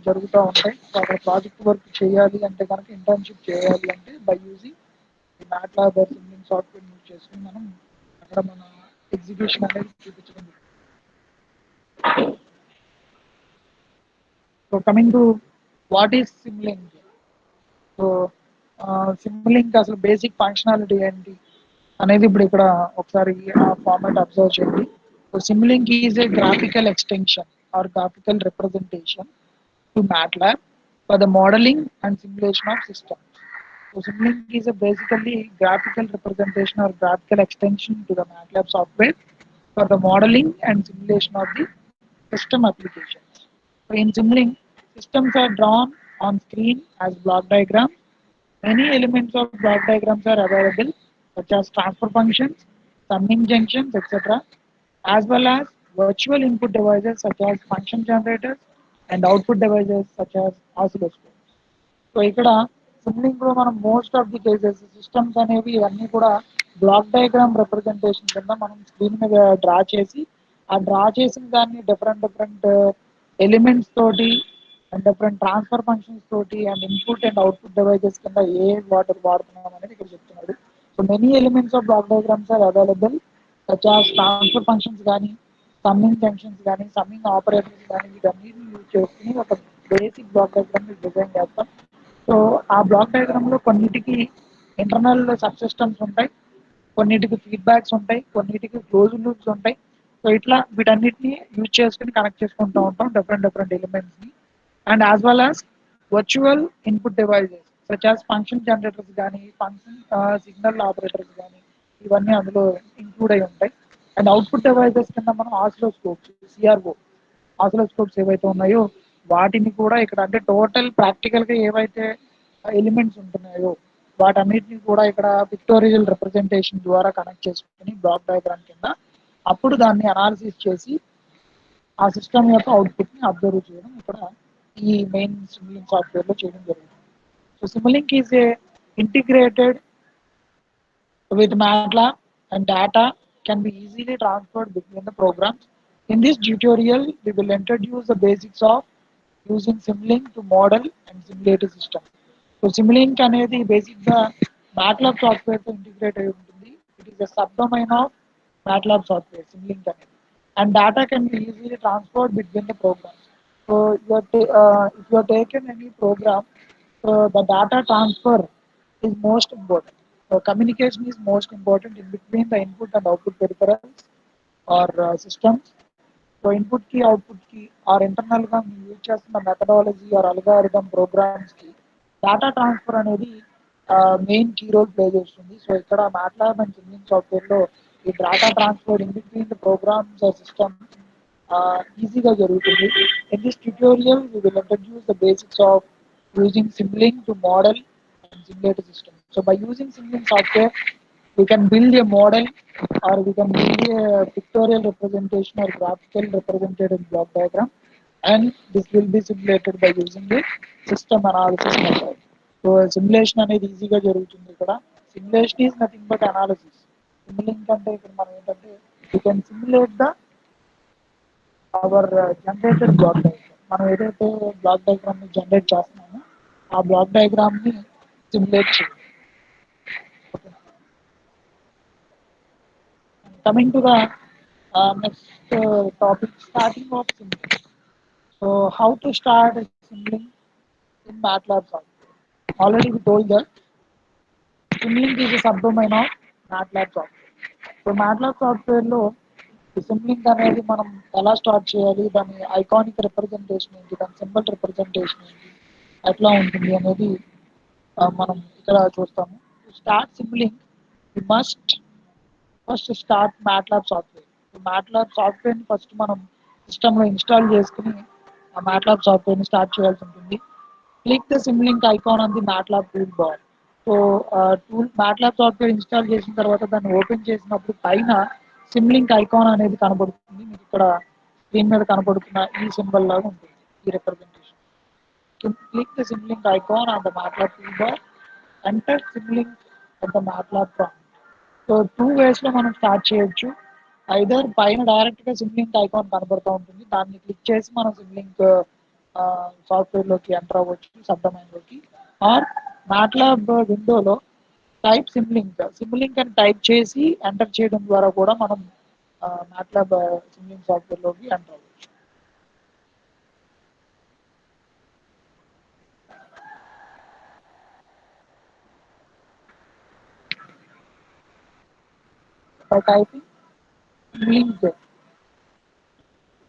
జరుగుతూ ఉంటాయి. సో అక్కడ ప్రాజెక్ట్ వర్క్ చేయాలి అంటే కనుక ఇంటర్న్షిప్ చేయాలి అంటే బై యూజింగ్ ఈ మ్యాట్లాబ్ సిమ్లింక్ సాఫ్ట్వేర్ యూజ్ చేసుకుని మనం అక్కడ మన ఎగ్జిక్యూషన్ అనేది చూపించడం. So coming to what is Simulink. So Simulink అసలు బేసిక్ ఫంక్షనాలిటీ ఏంటి అనేది ఇప్పుడు ఇక్కడ ఒకసారి ఫార్మాట్ అబ్జర్వ్ చేయండి. So Simulink is a graphical extension or graphical representation to MATLAB for the modeling and simulation of systems. So Simulink is a basically graphical representation or graphical extension to the MATLAB software for the modeling and simulation of the system applications. So in Simulink, systems are drawn on screen as block diagrams. Many elements of block diagrams are available, such as transfer functions, summing junctions, etc., as well as virtual input devices such as function generators and output devices such as oscilloscopes. So ఇక్కడ Simulink లో మనం most of the cases systems అనేవి అన్నీ కూడా block diagram representation కింద మనం screen మీద draw చేసి ఆ డ్రా చేసిన దాన్ని డిఫరెంట్ ఎలిమెంట్స్ తోటి అండ్ డిఫరెంట్ ట్రాన్స్ఫర్ ఫంక్షన్స్ తోటి and input and output devices కింద ఏ వాటర్ వాడుతున్నాం అనేది ఇక్కడ చెప్తున్నాడు. So many elements of block diagrams are available such as transfer functions కానీ సమ్మింగ్ జంక్షన్స్ కానీ సమ్మింగ్ ఆపరేటర్స్ కానీ వీటన్నిటిని యూజ్ చేసుకుని ఒక బేసిక్ బ్లాక్ డయాగ్రామ్ డిజైన్ చేస్తాం. సో ఆ బ్లాక్ డయాగ్రామ్ లో కొన్నిటికి ఇంటర్నల్ సబ్ సిస్టమ్స్ ఉంటాయి, కొన్నిటికి ఫీడ్బ్యాక్స్ ఉంటాయి, కొన్నిటికి క్లోజ్ లూప్స్ ఉంటాయి. సో ఇట్లా వీటన్నిటిని యూజ్ చేసుకుని కనెక్ట్ చేసుకుంటూ ఉంటాం డిఫరెంట్ ఎలిమెంట్స్ ని. And as well as virtual input devices such as function generators కానీ ఫంక్షన్ సిగ్నల్ ఆపరేటర్స్ కానీ ఇవన్నీ అందులో ఇంక్లూడ్ అయి ఉంటాయి. అండ్ అవుట్పుట్ డివైజెస్ కింద మనం ఆసిలోస్కోప్స్ సిఆర్ఓ ఆసిలోస్కోప్స్ ఏవైతే ఉన్నాయో వాటిని కూడా ఇక్కడ అంటే టోటల్ ప్రాక్టికల్గా ఏవైతే ఎలిమెంట్స్ ఉంటున్నాయో వాటన్నిటిని కూడా ఇక్కడ పిక్టోరియల్ రిప్రజెంటేషన్ ద్వారా కనెక్ట్ చేసుకుని బ్లాక్ డయాగ్రామ్ కింద అప్పుడు దాన్ని అనాలిసిస్ చేసి ఆ సిస్టమ్ యొక్క అవుట్పుట్ని అబ్జర్వ్ చేయడం ఇక్కడ ఈ మెయిన్ సిమ్లింక్ సాఫ్ట్వేర్లో చేయడం జరుగుతుంది. So Simulink is A integrated with MATLAB and data can be easily transferred between the programs. In this tutorial, we will introduce the basics of using Simlink to model and simulate a system. So Simlink అనేది basic గా MATLAB software తో integrate అయి ఉంటుంది. It is a subdomain of MATLAB software, Simlink అనేది. And data can be easily transferred between the programs. So if you are taken any program, so the data transfer is most important. So communication is most important in between the input and output peripherals or systems. So input key, output key, or internal గా మీరు use చేస్తున్న methodology or algorithm programs కి data transfer అనేది main key role play చేస్తుంది. So ఇక్కడ MATLAB and Simulink software లో ఈ data transfer in between the programs system ఈజీగా జరుగుతుంది. In this tutorial we will introduce the basics of using Simulink to model and simulate a system. So by using Simulink software, we can build a model or we can build a pictorial representation or graphical represented in block diagram, and this will be simulated by using the system analysis method. So simulation అనేది ఈజీగా జరుగుతుంది ఇక్కడ. Simulation is nothing but analysis. Simulink అంటే ఇక్కడ మనం ఏంటంటే we can simulate the our generated block diagram. మనం ఏదైతే బ్లాక్ డయాగ్రామ్ ని జనరేట్ చేస్తున్నామో ఆ బ్లాక్ డయాగ్రామ్ ని సిమ్యులేట్ చేయాలి. Coming to the next topic, starting of Simulink. So how to start a Simulink in MATLAB software? Already we told that Simulink is a subdomain of MATLAB software. So MATLAB software లో Simulink అనేది మనం ఎలా start చేయాలి, దాని iconic representation ఏంటి, దాని symbol representation ఏంటి, ఎట్లా ఉంటుంది అనేది మనం ఇక్కడ చూస్తాము. Start Simulink we must first start MATLAB software. MATLAB సాఫ్ట్వేర్ని ఫస్ట్ మనం సిస్టంలో ఇన్స్టాల్ చేసుకుని ఆ మ్యాట్లాబ్ సాఫ్ట్వేర్ని స్టార్ట్ చేయాల్సి ఉంటుంది. Click the Simulink icon on the MATLAB tool bar. So MATLAB software install చేసిన తర్వాత దాన్ని ఓపెన్ చేసినప్పుడు పైన సిమ్లింక్ ఐకాన్ అనేది కనబడుతుంది. మీకు ఇక్కడ స్క్రీన్ మీద కనబడుతున్న ఈ సింబల్ లాగా ఉంటుంది ఈ representation. Click the Simlink icon on the MATLAB toolbar. Enter Simlink at the MATLAB prompt. So two వేస్లో మనం స్టార్ట్ చేయొచ్చు. ఐదర్ పైన డైరెక్ట్గా సిమ్లింక్ ఐకాన్ కనబడుతూ ఉంటుంది, దాన్ని క్లిక్ చేసి మనం సిమ్లింక్ సాఫ్ట్వేర్లోకి ఎంటర్ అవ్వచ్చు సబ్డొమైన్లోకి. ఆర్ మ్యాట్లాబ్ విండోలో టైప్ సిమ్లింక్ అని టైప్ చేసి ఎంటర్ చేయడం ద్వారా కూడా మనం మ్యాట్లాబ్ సిమ్లింక్ సాఫ్ట్వేర్లోకి ఎంటర్ అవ్వచ్చు. By typing link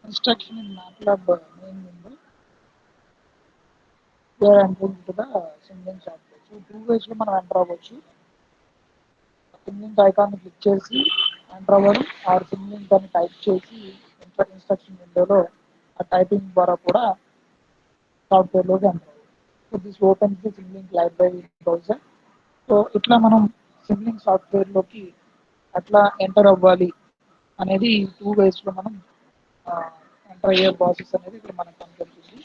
instruction in MATLAB main window, we are entering into the Simlink software. So two ways లో మనం ఎంటర్ అవ్వచ్చు. సిమ్లింక్ ఐకాన్ క్లిక్ చేసి ఎంటర్ అవ్వడం, ఆర్ సిమ్లింక్ అని టైప్ చేసి ఇన్స్ట్రక్షన్ విండోలో ఆ టైపింగ్ ద్వారా కూడా సాఫ్ట్వేర్లోకి ఎంటర్ అవ్వచ్చు. So this opens the Simulink library browser. So ఇట్లా మనం సిమ్లింక్ సాఫ్ట్వేర్లోకి అట్లా ఎంటర్ అవ్వాలి అనేది టూ వేస్లో మనం ఎంటర్ అయ్యే ప్రాసెస్ అనేది ఇక్కడ మనకు కనబడుతుంది.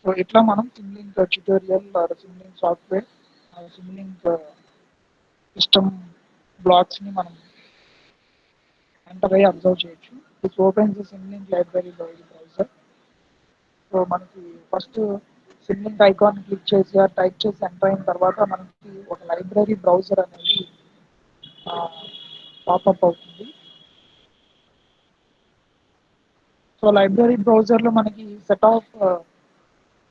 సో ఇట్లా మనం Simulink tutorial Simulink software Simulink system బ్లాక్స్ని మనం ఎంటర్ అయ్యి అబ్జర్వ్ చేయొచ్చు. This opens Simulink library browser. So మనకి ఫస్ట్ సిమ్లింక్ ఐకాన్ క్లిక్ చేసి టైప్ చేసి ఎంటర్ అయిన తర్వాత మనకి ఒక లైబ్రరీ బ్రౌజర్ అనేది పాపప్ అవుతుంది. సో లైబ్రరీ బ్రౌజర్లో మనకి set of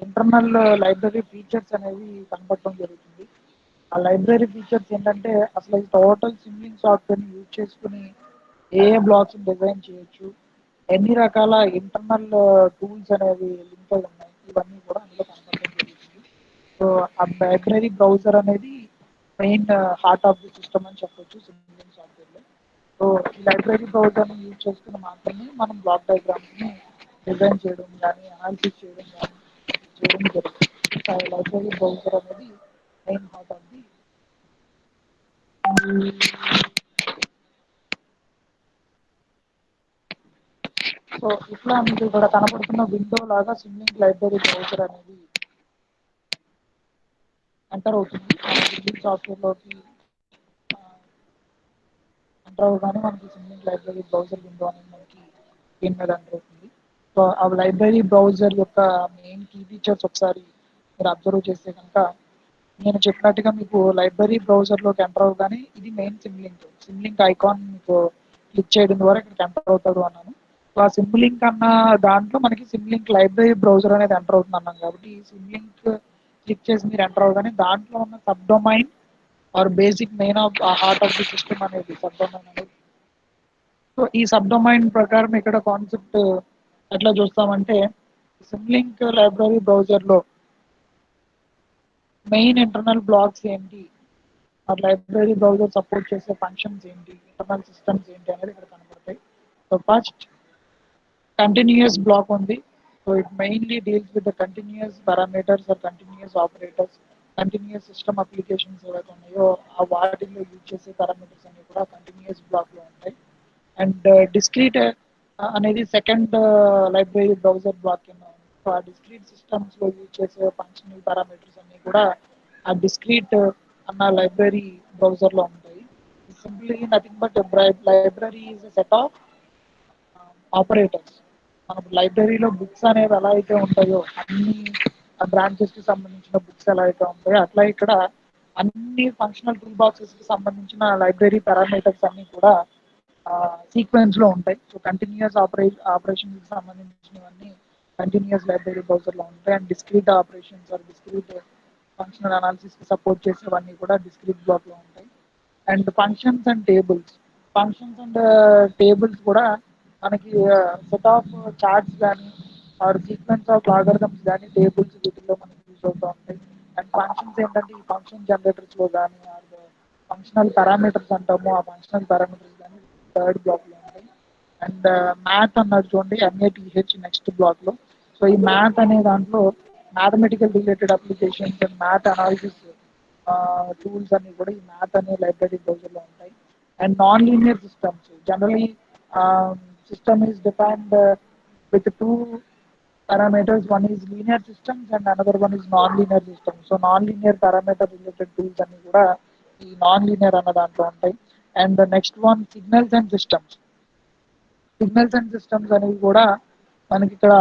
internal library features అనేవి కనపడటం జరుగుతుంది. ఆ లైబ్రరీ ఫీచర్స్ ఏంటంటే అసలు ఈ టోటల్ సిమ్లింక్ సాఫ్ట్వేర్ని యూజ్ చేసుకుని ఏ బ్లాక్స్ డిజైన్ చేయొచ్చు, ఎన్ని రకాల ఇంటర్నల్ టూల్స్ అనేవి లింక్ అయి ఉన్నాయి, ఇవన్నీ కూడా అందులో కనపడటం జరుగుతుంది. సో ఆ లైబ్రరీ బ్రౌజర్ అనేది main heart of the system అని చెప్పొచ్చు సిమ్లింక్ సాఫ్ట్వేర్లో. సో ఈ లైబ్రరీ బ్రౌజర్ని యూజ్ చేసుకుని మాత్రమే మనం బ్లాక్ డయాగ్రామ్స్ని డిజైన్ చేయడం కానీ అనాలిసిస్ చేయడం కానీ చేయడం జరుగుతుంది. లైబ్రరీ బ్రౌజర్ అనేది main heart of the. So ఇట్లా మీకు ఇక్కడ కనపడుతున్న విండో లాగా సిమ్లింక్ లైబ్రరీ బ్రౌజర్ అనేది ఎంటర్ అవుతుంది. సిమ్లింక్ సాఫ్ట్వేర్లోకి ఎంటర్ అవగానే మనకి సిమ్లింక్ లైబ్రరీ బ్రౌజర్ విండో అనేది మనకి స్క్రీన్ మీద ఎంటర్ అవుతుంది. సో ఆ లైబ్రరీ బ్రౌజర్ యొక్క మెయిన్ కీ ఫీచర్స్ ఒకసారి మీరు అబ్జర్వ్ చేస్తే కనుక, నేను చెప్పినట్టుగా మీకు లైబ్రరీ బ్రౌజర్లోకి ఎంటర్ అవగానే ఇది మెయిన్ సిమ్లింక్ ఐకాన్ మీకు క్లిక్ చేయడం ద్వారా ఇక్కడికి ఎంటర్ అవుతాడు అన్నాను. సో ఆ సిమ్లింక్ అన్న దాంట్లో మనకి సిమ్లింక్ లైబ్రరీ బ్రౌజర్ అనేది ఎంటర్ అవుతుంది అన్నాం కాబట్టి ఈ సిమ్లింక్ క్లిక్ చేసి మీరు ఎంటర్ అవగానే దాంట్లో ఉన్న sub domain or basic main of heart of the system అనేది సబ్ డొమైన్ అనేది. సో ఈ సబ్ డొమైన్ ప్రకారం ఇక్కడ కాన్సెప్ట్ ఎట్లా చూస్తామంటే, సిమ్లింక్ లైబ్రరీ బ్రౌజర్లో మెయిన్ ఇంటర్నల్ బ్లాక్స్ ఏంటి, ఆ లైబ్రరీ బ్రౌజర్ సపోర్ట్ చేసే ఫంక్షన్స్ ఏంటి, ఇంటర్నల్ సిస్టమ్స్ ఏంటి అనేది ఇక్కడ కనబడతాయి. సో ఫస్ట్ కంటిన్యూస్ బ్లాక్ ఉంది. So it mainly deals with the continuous parameters or continuous operators. Continuous system applications ఏవైతే ఉన్నాయో ఆ వాటిల్లో యూజ్ చేసే పారామీటర్స్ అన్ని కూడా కంటిన్యూస్ బ్లాక్ లో ఉంటాయి. అండ్ డిస్క్రీట్ అనేది సెకండ్ లైబ్రరీ బ్రౌజర్ బ్లాక్ కింద ఉంది. సో ఆ డిస్క్రీట్ సిస్టమ్స్ లో యూజ్ చేసే ఫంక్షనల్ పారామీటర్స్ అన్ని కూడా ఆ డిస్క్రీట్ అన్న లైబ్రరీ బ్రౌజర్ లో ఉంటాయి. Simply nothing but library is set of operators. మనకు లైబ్రరీలో బుక్స్ అనేవి ఎలా అయితే ఉంటాయో, అన్ని బ్రాంచెస్ కి సంబంధించిన బుక్స్ ఎలా అయితే ఉంటాయో అట్లా ఇక్కడ అన్ని ఫంక్షనల్ టూల్ బాక్సెస్ కి సంబంధించిన లైబ్రరీ పారామీటర్స్ అన్ని కూడా సీక్వెన్స్ లో ఉంటాయి. సో కంటిన్యూస్ ఆపరేషన్ కి సంబంధించినవన్నీ కంటిన్యూస్ లైబ్రరీ బ్రౌజర్ లో ఉంటాయి. And discrete operations or discrete functional analysis కి సపోర్ట్ చేసేవన్నీ కూడా డిస్క్రీట్ బ్లాక్ లో ఉంటాయి. అండ్ ఫంక్షన్స్ అండ్ టేబుల్స్ కూడా మనకి సెట్ ఆఫ్ చార్ట్స్ కానీ ఆర్ సీక్వెన్స్ ఆఫ్ లాగరిథమ్స్ కానీ టేబుల్స్ వీటిల్లో మనకి యూజ్ అవుతూ ఉంటాయి. అండ్ ఫంక్షన్స్ ఏంటంటే ఈ ఫంక్షన్ జనరేటర్స్ లో కానీ ఆర్ ఫంక్షనల్ పారామీటర్స్ అంటాము, ఆ ఫంక్షనల్ పారామీటర్స్ కానీ థర్డ్ బ్లాక్ లో ఉంటాయి. అండ్ మ్యాథ్ అన్నది చూడండి, MATH నెక్స్ట్ బ్లాక్ లో. సో ఈ మ్యాథ్ అనే దాంట్లో mathematical related applications and math analysis tools అన్ని కూడా ఈ మ్యాథ్ అనే లైబ్రరీ బ్రౌజర్ లో ఉంటాయి. And non linear systems generally system is defined with two parameters. One is linear systems and another one is non-linear systems. So non-linear parameter related tools అన్ని కూడా ఈ non linear అన్న దాంట్లో ఉంటాయి. And next one signals and systems అనేవి కూడా మనకి ఇక్కడ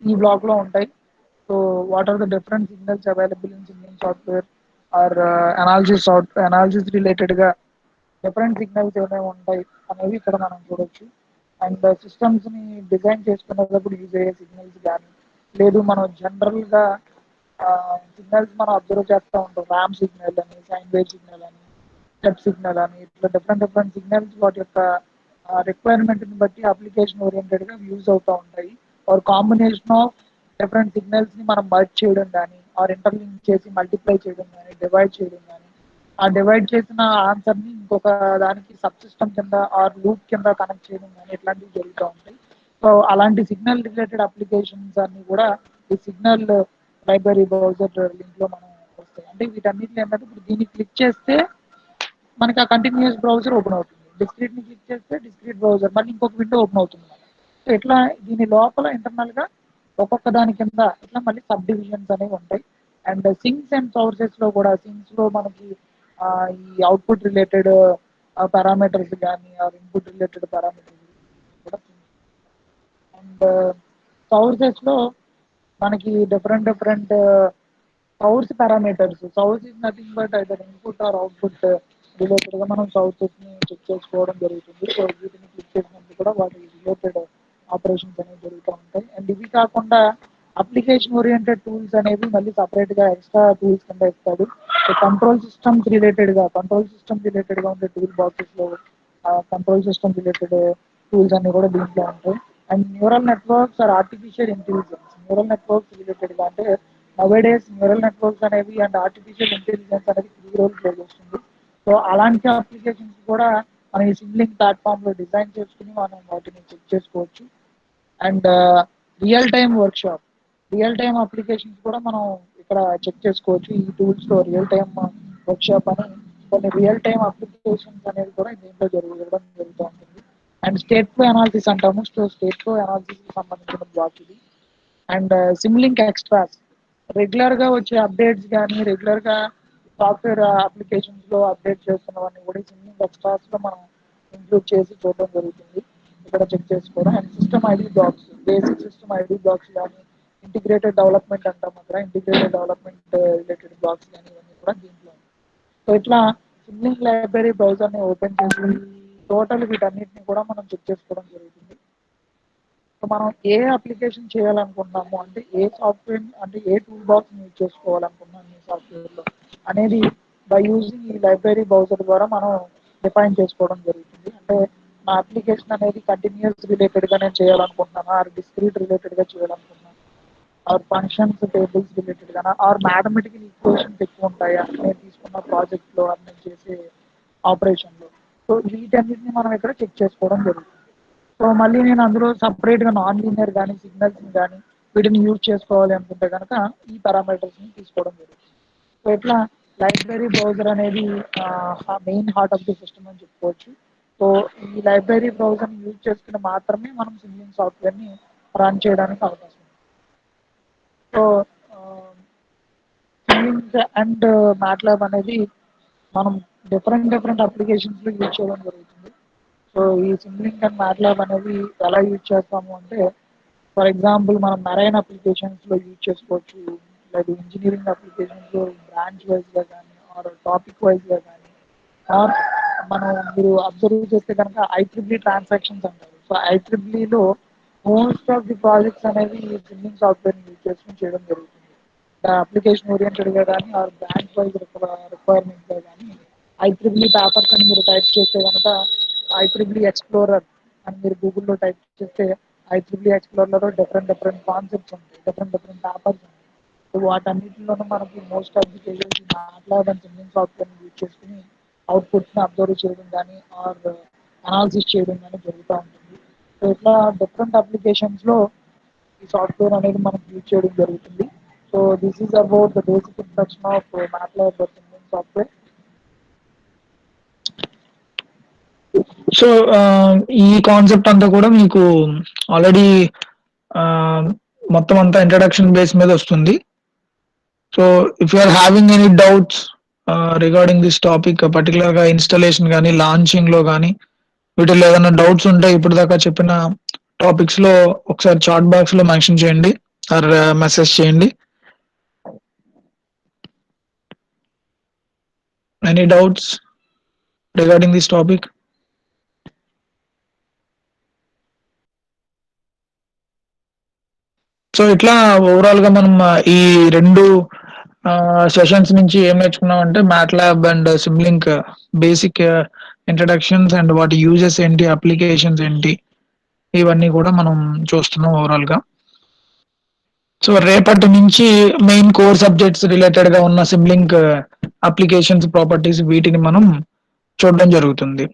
ఈ బ్లాక్ లో ఉంటాయి. So what are the different signals available in signal software or analysis related గా డిఫరెంట్ సిగ్నల్స్ ఏమేమి ఉంటాయి అనేవి ఇక్కడ మనం చూడొచ్చు. అండ్ సిస్టమ్స్ ని డిజైన్ చేసుకునేటప్పుడు యూజ్ అయ్యే సిగ్నల్స్ కానీ, లేదు మనం జనరల్ గా సిగ్నల్స్ మనం అబ్జర్వ్ చేస్తూ ఉంటాం, ర్యామ్ సిగ్నల్ అని, సైన్ వేవ్ సిగ్నల్ అని, స్టెప్ సిగ్నల్ అని, ఇట్లా డిఫరెంట్ సిగ్నల్స్ వాటి యొక్క రిక్వైర్మెంట్ ని బట్టి అప్లికేషన్ ఓరియంటెడ్ గా యూజ్ అవుతూ ఉంటాయి. Or combination of different signals ని మనం మర్జ్ చేయడం కానీ ఆర్ ఇంటర్లింక్ చేసి మల్టిప్లై చేయడం కానీ డివైడ్ చేయడం కానీ, ఆ డివైడ్ చేసిన ఆన్సర్ ని ఇంకొక దానికి సబ్ సిస్టమ్ కింద ఆర్ లూప్ కింద కనెక్ట్ చేయడం కానీ ఇట్లాంటివి జరుగుతూ ఉంటాయి. సో అలాంటి సిగ్నల్ రిలేటెడ్ అప్లికేషన్స్ అన్ని కూడా ఈ సిగ్నల్ లైబ్రరీ బ్రౌజర్ లింక్ లో మనం వస్తాయి. అంటే వీటన్నిటిలో ఏంటంటే ఇప్పుడు దీన్ని క్లిక్ చేస్తే మనకి ఆ కంటిన్యూస్ బ్రౌజర్ ఓపెన్ అవుతుంది, డిస్క్రీట్ ని క్లిక్ చేస్తే డిస్క్రీట్ బ్రౌజర్ మళ్ళీ ఇంకొక విండో ఓపెన్ అవుతుంది. సో ఇట్లా దీని లోపల ఇంటర్నల్ గా ఒక్కొక్క దాని కింద ఇట్లా మళ్ళీ సబ్ డివిజన్స్ అనేవి ఉంటాయి. అండ్ సింక్స్ అండ్ సోర్సెస్ లో కూడా సింక్స్ లో మనకి ఈ అవుట్పుట్ రిలేటెడ్ పారామీటర్స్ కానీ ఆర్ ఇన్పుట్ రిలేటెడ్ పారామీటర్స్ కూడా. అండ్ సోర్సెస్ లో మనకి different source is nothing but either input are output related గా మనం సోర్సెస్ ని చెక్ చేసుకోవడం జరుగుతుంది. సో వీటిని క్లిక్ చేసినప్పుడు కూడా వాటి రిలేటెడ్ ఆపరేషన్స్ అనేవి జరుగుతూ ఉంటాయి. అండ్ ఇవి కాకుండా అప్లికేషన్ ఓరియంటెడ్ టూల్స్ అనేవి మళ్ళీ సపరేట్ గా ఎక్స్ట్రా టూల్స్ కింద ఇస్తాడు. కంట్రోల్ సిస్టమ్స్ రిలేటెడ్ గా ఉండే టూల్ బాక్సెస్ లో కంట్రోల్ సిస్టమ్ రిలేటెడ్ టూల్స్ అన్ని కూడా దీంట్లో ఉంటాయి. And neural networks or neural networks related గా అంటే నవేడేస్ న్యూరల్ నెట్వర్క్స్ అనేవి అండ్ ఆర్టిఫిషియల్ ఇంటెలిజెన్స్ అనేది కీ రోల్ ప్లే చేస్తుంది. సో అలాంటి అప్లికేషన్స్ కూడా మనం ఈ సిమ్లింక్ ప్లాట్ఫామ్ లో డిజైన్ చేసుకుని మనం వాటిని చెక్ చేసుకోవచ్చు. And real time workshop, real time applications కూడా మనం ఇక్కడ చెక్ చేసుకోవచ్చు. ఈ టూల్స్ లో రియల్ టైమ్ వర్క్షాప్ అని కొన్ని రియల్ టైమ్ అప్లికేషన్స్ అనేది కూడా దీంట్లో జరుగుతూ ఉంటుంది. అండ్ స్టేట్ ఫ్లో అనాలిసిస్ అంటాము. సో స్టేట్ ఫ్లో అనాలిసిస్ కి సంబంధించిన బ్లాక్ ఇది. అండ్ సిమ్లింక్ ఎక్స్ట్రాస్, రెగ్యులర్ గా వచ్చే అప్డేట్స్ కానీ రెగ్యులర్ గా సాఫ్ట్వేర్ అప్లికేషన్స్ లో అప్డేట్ చేస్తున్నవన్నీ కూడా సిమ్లింక్ ఎక్స్ట్రాస్ లో మనం ఇంక్లూడ్ చేసి చూడడం జరుగుతుంది. ఇక్కడ చెక్ చేసుకోవడం. And system ID blocks, basic system ID blocks కానీ ఇంటిగ్రేటెడ్ డెవలప్మెంట్ అంటాం అక్కడ, ఇంటిగ్రేటెడ్ డెవలప్మెంట్ రిలేటెడ్ బ్లాక్స్ కానీ ఇవన్నీ కూడా దీంట్లో. సో ఇట్లా సిమ్లింక్ లైబ్రరీ బ్రౌజర్ ని ఓపెన్ చేసి టోటల్ వీటన్నిటిని కూడా మనం చెక్ చేసుకోవడం జరుగుతుంది. సో మనం ఏ అప్లికేషన్ చేయాలనుకుంటున్నాము అంటే ఏ సాఫ్ట్వేర్ అంటే ఏ టూల్ బాక్స్ యూజ్ చేసుకోవాలనుకుంటున్నాము ఈ సాఫ్ట్వేర్ లో అనేది బై యూజింగ్ ఈ లైబ్రరీ బ్రౌజర్ ద్వారా మనం డిఫైన్ చేసుకోవడం జరుగుతుంది. అంటే నా అప్లికేషన్ అనేది కంటిన్యూస్ రిలేటెడ్ గా నేను చేయాలనుకుంటున్నాను, ఆర్ డిస్క్రీట్ రిలేటెడ్ గా చేయాలనుకుంటున్నాను, ఆర్ ఫంక్షన్స్ టేబుల్స్ రిలేటెడ్ గానా, ఆర్ మ్యాథమెటికల్ ఈక్వేషన్స్ ఎక్కువ ఉంటాయా నేను తీసుకున్న ప్రాజెక్ట్ లో అని నేను చేసే ఆపరేషన్ లో. సో వీటన్నిటిని మనం ఇక్కడ చెక్ చేసుకోవడం జరుగుతుంది. సో మళ్ళీ నేను అందులో సపరేట్ గా నాన్ లీనియర్ కానీ సిగ్నల్స్ కానీ వీటిని యూజ్ చేసుకోవాలి అనుకుంటే కనుక ఈ పారామీటర్స్ ని తీసుకోవడం జరుగుతుంది. సో ఇట్లా లైబ్రరీ బ్రౌజర్ అనేది main heart of the system అని చెప్పుకోవచ్చు. సో ఈ లైబ్రరీ బ్రౌజర్ యూజ్ చేసుకుని మాత్రమే మనం సిమ్లింగ్ సాఫ్ట్వేర్ ని రన్ చేయడానికి అవకాశం ఉంది. సో సిమ్లింగ్ అండ్ మ్యాట్లాబ్ అనేది మనం డిఫరెంట్ అప్లికేషన్స్ లో యూజ్ చేయడం జరుగుతుంది. సో ఈ సిమ్లింక్ అండ్ మ్యాట్లాబ్ అనేది ఎలా యూజ్ చేస్తాము అంటే ఫర్ ఎగ్జాంపుల్ మనం మెరైన్ అప్లికేషన్స్ లో యూజ్ చేసుకోవచ్చు, లేదు ఇంజనీరింగ్ అప్లికేషన్స్ లో బ్రాంచ్ వైజ్ గా కానీ ఆర్ టాపిక్ వైజ్ గా కానీ, ఆర్ మనం మీరు అబ్జర్వ్ చేస్తే కనుక ఐట్రిబ్లీ ట్రాన్సాక్షన్స్ అంటారు. సో ఐట్రిబ్లీలో మోస్ట్ ఆఫ్ ది ప్రాజెక్ట్స్ అనేవి సిమ్లింగ్ సాఫ్ట్వేర్ యూజ్ చేసుకుని చేయడం జరుగుతుంది. అప్లికేషన్ ఓరియంటెడ్ గా కానీ ఆర్ బ్రాంచ్ వైజ్ రిక్వైర్మెంట్ గా కానీ ఐట్రిబ్లీ పేపర్స్ అని మీరు టైప్ చేస్తే కనుక ఐట్రిబ్లీ ఎక్స్ప్లోరర్ అని మీరు గూగుల్లో టైప్ చేస్తే ఐట్రిబ్లీ ఎక్స్ప్లోరర్ డిఫరెంట్ కాన్సెప్ట్స్ ఉంటాయి, డిఫరెంట్ పేపర్స్ ఉంటాయి. సో వాటన్నిటిలోనూ మనకి మోస్ట్ ఆఫ్ ది కేసెస్ మాట్లాడడం సిమ్లింగ్ సాఫ్ట్వేర్ యూజ్ చేసుకుని అవుట్పుట్స్ ని అబ్జర్వ్ చేయడం కానీ ఆర్ అనాలిసిస్ చేయడం కానీ జరుగుతూ ఉంటుంది. సో ఇట్లా డిఫరెంట్ అప్లికేషన్స్ లో ఈ సాఫ్ట్వేర్ అనేది మనకు యూజ్ చేయడం జరుగుతుంది. So this is about the basic introduction of MATLAB Simulink software. So ఈ కాన్సెప్ట్ అంతా కూడా మీకు ఆల్రెడీ మొత్తం అంతా ఇంట్రడక్షన్ బేస్ మీద వస్తుంది. So if you are having any doubts regarding this topic, particular గా ఇన్స్టాలేషన్ కానీ లాంచింగ్ లో కానీ వీటిలో ఏదైనా డౌట్స్ ఉంటే ఇప్పుడు దాకా చెప్పిన టాపిక్స్ లో ఒకసారి చాట్ బాక్స్ లో మెన్షన్ చేయండి ఆర్ మెసేజ్ చేయండి. Any doubts regarding this topic? So ఇట్లా ఓవరాల్ గా మనం ఈ రెండు సెషన్స్ నుంచి ఏం నేర్చుకున్నాం అంటే MATLAB and Simulink basic introductions and వాటి యూజెస్ ఏంటి, అప్లికేషన్స్ ఏంటి, ఇవన్నీ కూడా మనం చూస్తున్నాం ఓవరాల్ గా. సో రేపటి నుంచి మెయిన్ కోర్ సబ్జెక్ట్స్ రిలేటెడ్ గా ఉన్న సిమ్లింక్ అప్లికేషన్స్ ప్రాపర్టీస్ వీటిని మనం చూడడం జరుగుతుంది.